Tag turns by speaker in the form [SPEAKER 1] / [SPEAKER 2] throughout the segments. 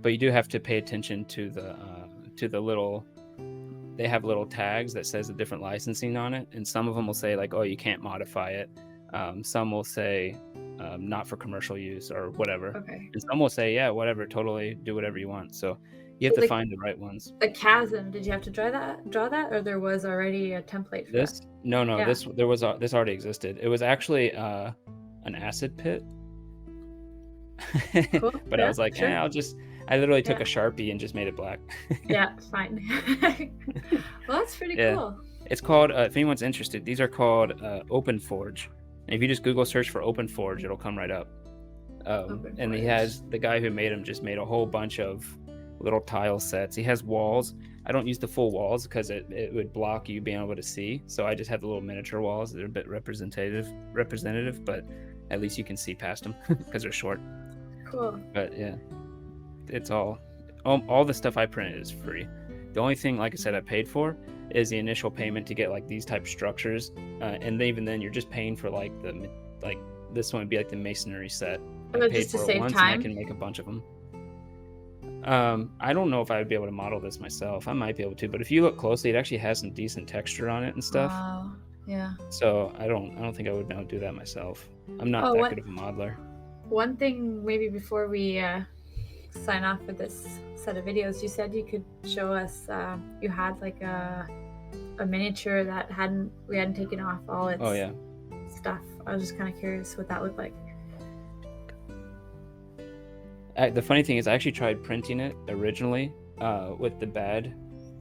[SPEAKER 1] but you do have to pay attention to the little. They have little tags that says a different licensing on it, and some of them will say like, oh, you can't modify it. Some will say not for commercial use or whatever.
[SPEAKER 2] Okay.
[SPEAKER 1] And some will say, yeah, whatever, totally do whatever you want. So you have to find the right ones.
[SPEAKER 2] The chasm, did you have to draw that, or there was already a template for
[SPEAKER 1] this?
[SPEAKER 2] that?
[SPEAKER 1] No, yeah. This already existed. It was actually an acid pit. Cool. But I was like, sure. I literally took a Sharpie and just made it black.
[SPEAKER 2] Yeah, fine. Well, that's pretty cool.
[SPEAKER 1] It's called, if anyone's interested, these are called OpenForge. And if you just Google search for OpenForge, it'll come right up. And the guy who made them just made a whole bunch of little tile sets. He has walls. I don't use the full walls because it would block you being able to see. So I just have the little miniature walls. They're a bit representative, but at least you can see past them because they're short.
[SPEAKER 2] Cool.
[SPEAKER 1] But yeah, it's all the stuff I printed is free. The only thing, like I said, I paid for is the initial payment to get like these type of structures, and even then you're just paying for like this one would be like the masonry set. I paid for it once and I can make a bunch of them. I don't know if I would be able to model this myself. I might be able to, but if you look closely, it actually has some decent texture on it and stuff.
[SPEAKER 2] Wow. Yeah.
[SPEAKER 1] So I don't think I would be able to do that myself. I'm not that good of a modeler. One
[SPEAKER 2] thing maybe before we sign off with this set of videos, you said you could show us you had like a miniature that we hadn't taken off all its stuff. I was just kind of curious what that looked like.
[SPEAKER 1] The funny thing is I actually tried printing it originally with the bad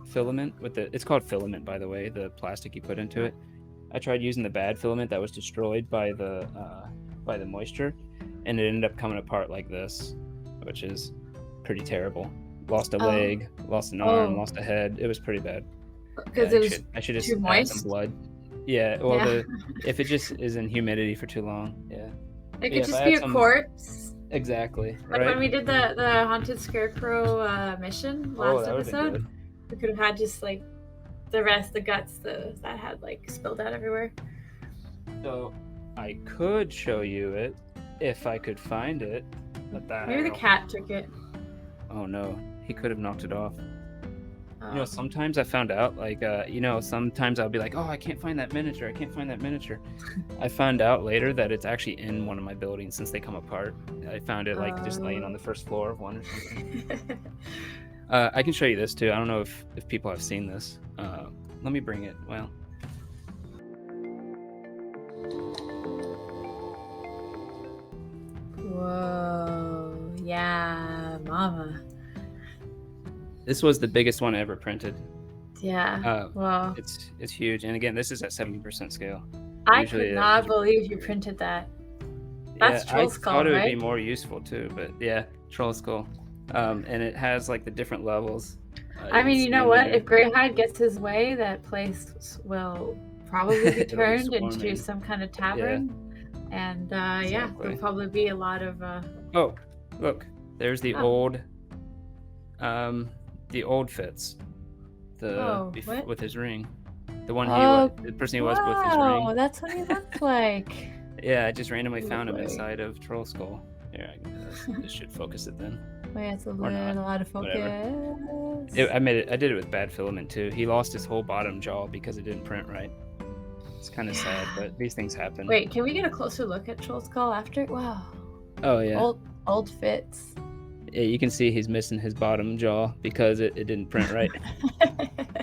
[SPEAKER 1] filament. It's called filament, by the way, the plastic you put into it. I tried using the bad filament that was destroyed by the moisture, and it ended up coming apart like this, which is pretty terrible. Lost a leg, lost an arm, lost a head. It was pretty bad.
[SPEAKER 2] Because I should just add some
[SPEAKER 1] blood. Yeah, well, if it just is in humidity for too long,
[SPEAKER 2] it could just be a corpse.
[SPEAKER 1] Exactly.
[SPEAKER 2] Like when we did the haunted scarecrow mission last episode, we could have had just like the guts that had like spilled out everywhere.
[SPEAKER 1] So I could show you it if I could find it, but
[SPEAKER 2] maybe the cat took it.
[SPEAKER 1] Oh no, he could have knocked it off. Sometimes I found out, like, sometimes I'll be like, oh, I can't find that miniature. I found out later that it's actually in one of my buildings since they come apart. I found it, like, just laying on the first floor of one or something. I can show you this, too. I don't know if people have seen this. Let me bring it. Well.
[SPEAKER 2] Whoa. Yeah, mama.
[SPEAKER 1] This was the biggest one I ever printed.
[SPEAKER 2] Yeah. Wow.
[SPEAKER 1] It's huge, and again, this is at 70% scale.
[SPEAKER 2] I could not believe you printed that. That's Trollskull, right? I thought
[SPEAKER 1] it would be more useful too, but yeah, Trollskull. And it has like the different levels.
[SPEAKER 2] I mean, you know what? If Greyhide gets his way, that place will probably be turned into some kind of tavern. Yeah. And there'll probably be a lot of.
[SPEAKER 1] Oh, look! There's the old. The old Fitz, with his ring, the one the person he was with his ring.
[SPEAKER 2] Oh, that's what he looked like.
[SPEAKER 1] Yeah, I just randomly found him inside of Trollskull. Here, this should focus it then.
[SPEAKER 2] Oh, yeah, it's a lot of focus.
[SPEAKER 1] I did it with bad filament too. He lost his whole bottom jaw because it didn't print right. It's kind of sad, but these things happen.
[SPEAKER 2] Wait, can we get a closer look at Trollskull after? Wow.
[SPEAKER 1] Oh yeah.
[SPEAKER 2] Old Fitz.
[SPEAKER 1] Yeah, you can see he's missing his bottom jaw because it didn't print right.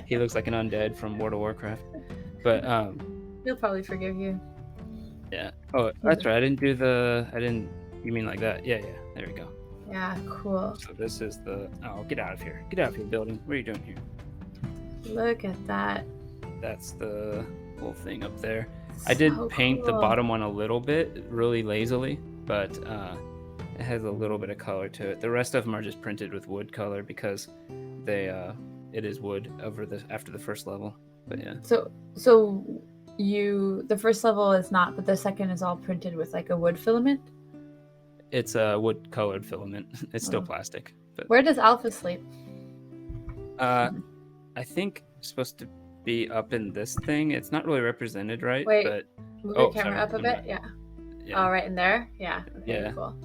[SPEAKER 1] He looks like an undead from World of Warcraft. But
[SPEAKER 2] he'll probably forgive you.
[SPEAKER 1] Yeah. Oh, that's right. You mean like that? Yeah. There we go.
[SPEAKER 2] Yeah, cool.
[SPEAKER 1] So this is get out of here. Get out of your building. What are you doing here?
[SPEAKER 2] Look at that.
[SPEAKER 1] That's the whole thing up there. I did paint the bottom one a little bit, really lazily, but it has a little bit of color to it. The rest of them are just printed with wood color because it is wood after the first level. But yeah.
[SPEAKER 2] So the first level is not, but the second is all printed with like a wood filament?
[SPEAKER 1] It's a wood colored filament. It's still plastic. But
[SPEAKER 2] where does Alpha sleep?
[SPEAKER 1] I think it's supposed to be up in this thing. It's not really represented right.
[SPEAKER 2] Wait, move your camera up a bit. Yeah. Oh, right in there? Yeah. Okay,
[SPEAKER 1] yeah.
[SPEAKER 2] Cool.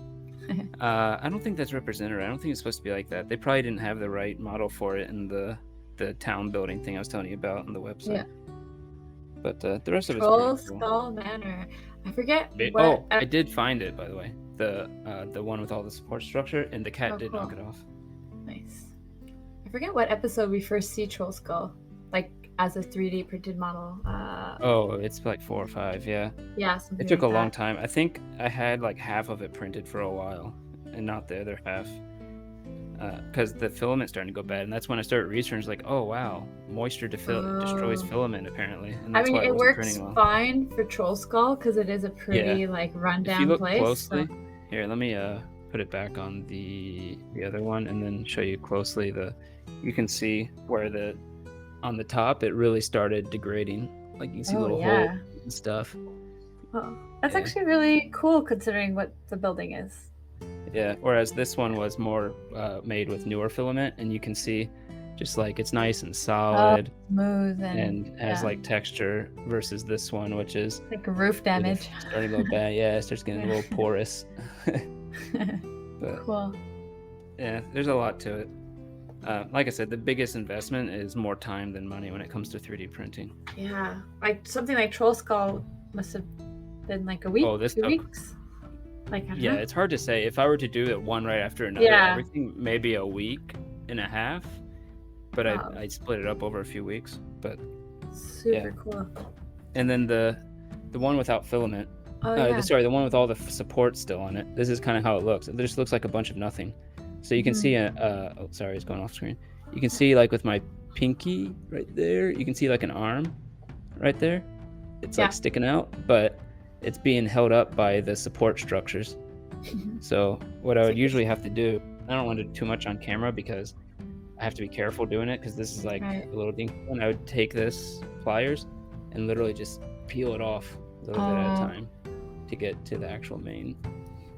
[SPEAKER 1] I don't think that's represented. I don't think it's supposed to be like that. They probably didn't have the right model for it in the town building thing I was telling you about on the website.
[SPEAKER 2] Yeah.
[SPEAKER 1] But the rest of it's
[SPEAKER 2] Trollskull
[SPEAKER 1] cool.
[SPEAKER 2] Manor. I forget
[SPEAKER 1] what. Oh, I did find it, by the way. The one with all the support structure, and the cat did knock it off.
[SPEAKER 2] Nice. I forget what episode we first see Trollskull, like as a 3D printed model.
[SPEAKER 1] Oh, it's like 4 or 5, yeah.
[SPEAKER 2] Yeah,
[SPEAKER 1] it took a long time. I think I had like half of it printed for a while, and not the other half, because the filament's starting to go bad, and that's when I started researching. Like, oh wow, moisture destroys filament apparently, and that's why it
[SPEAKER 2] works fine for Trollskull because it is a pretty like rundown
[SPEAKER 1] if you look
[SPEAKER 2] place.
[SPEAKER 1] Closely, here, let me put it back on the other one, and then show you closely. You can see where on the top it really started degrading. Like you can see little holes and stuff.
[SPEAKER 2] Oh, that's actually really cool considering what the building is.
[SPEAKER 1] Yeah, whereas this one was more made with newer filament, and you can see just like it's nice and solid,
[SPEAKER 2] smooth,
[SPEAKER 1] and has like texture, versus this one, which is
[SPEAKER 2] like roof damage.
[SPEAKER 1] Starting to go bad. Yeah, it starts getting a little porous. But,
[SPEAKER 2] cool.
[SPEAKER 1] Yeah, there's a lot to it. Like I said, the biggest investment is more time than money when it comes to 3D printing.
[SPEAKER 2] Yeah, like something like Trollskull must have been like a week, 2 weeks. Like,
[SPEAKER 1] yeah, it's hard to say. If I were to do it one right after another, everything maybe a week and a half, but I split it up over a few weeks. But
[SPEAKER 2] super cool.
[SPEAKER 1] And then the one without filament. The one with all the support still on it. This is kind of how it looks. It just looks like a bunch of nothing. So you can see it's going off screen. You can see like with my pinky right there, you can see like an arm right there. It's like sticking out, but it's being held up by the support structures. So what I would usually have to do, I don't want to do too much on camera because I have to be careful doing it, because this is like a little ding. And I would take this pliers and literally just peel it off a little bit at a time to get to the actual main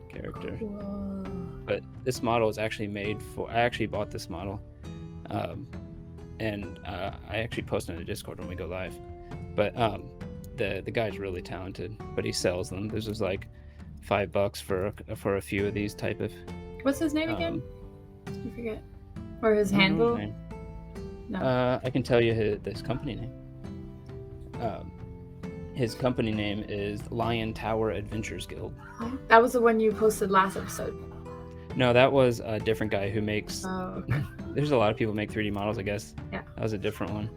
[SPEAKER 1] character.
[SPEAKER 2] Whoa.
[SPEAKER 1] But this model is actually made for, I actually bought this model, and I actually post it in the Discord when we go live. But the guy's really talented, but he sells them. This is like $5 for a few of these type of.
[SPEAKER 2] What's his name again? I forget. Or his handle?
[SPEAKER 1] No. I can tell you this company name. His company name is Lion Tower Adventures Guild.
[SPEAKER 2] That was the one you posted last episode.
[SPEAKER 1] No, that was a different guy who makes.
[SPEAKER 2] Oh, okay.
[SPEAKER 1] There's a lot of people make 3D models, I guess.
[SPEAKER 2] Yeah.
[SPEAKER 1] That was a different one.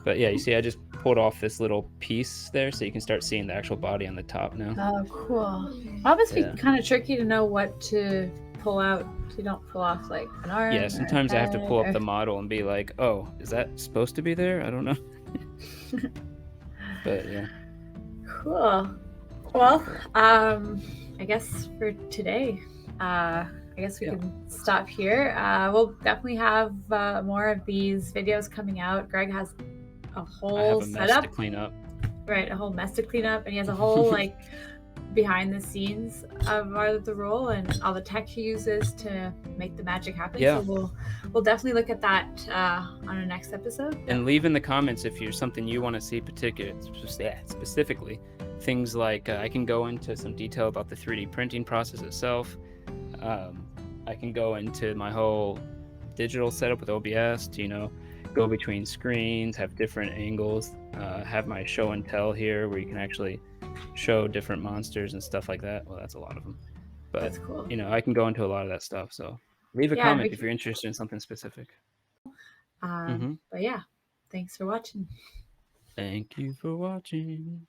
[SPEAKER 1] But yeah, you see, I just pulled off this little piece there, so you can start seeing the actual body on the top now.
[SPEAKER 2] Oh, cool. Well, it must be kind of tricky to know what to pull out so you don't pull off like an arm.
[SPEAKER 1] Yeah, sometimes I have to pull up the model and be like, oh, is that supposed to be there? I don't know. But yeah.
[SPEAKER 2] Cool. Well, I guess for today, I guess we can stop here. We'll definitely have more of these videos coming out. Greg has a whole setup
[SPEAKER 1] to clean up.
[SPEAKER 2] Right, a whole mess to clean up, and he has a whole like behind the scenes of the role and all the tech he uses to make the magic happen.
[SPEAKER 1] Yeah.
[SPEAKER 2] So we'll definitely look at that on our next episode.
[SPEAKER 1] And leave in the comments if you're something you want to see specifically. Things like I can go into some detail about the 3D printing process itself. I can go into my whole digital setup with OBS to, go between screens, have different angles, have my show and tell here where you can actually show different monsters and stuff like that. Well, that's a lot of them. But,
[SPEAKER 2] that's cool.
[SPEAKER 1] I can go into a lot of that stuff. So leave a comment if you're interested in something specific.
[SPEAKER 2] But yeah, thanks for watching.
[SPEAKER 1] Thank you for watching.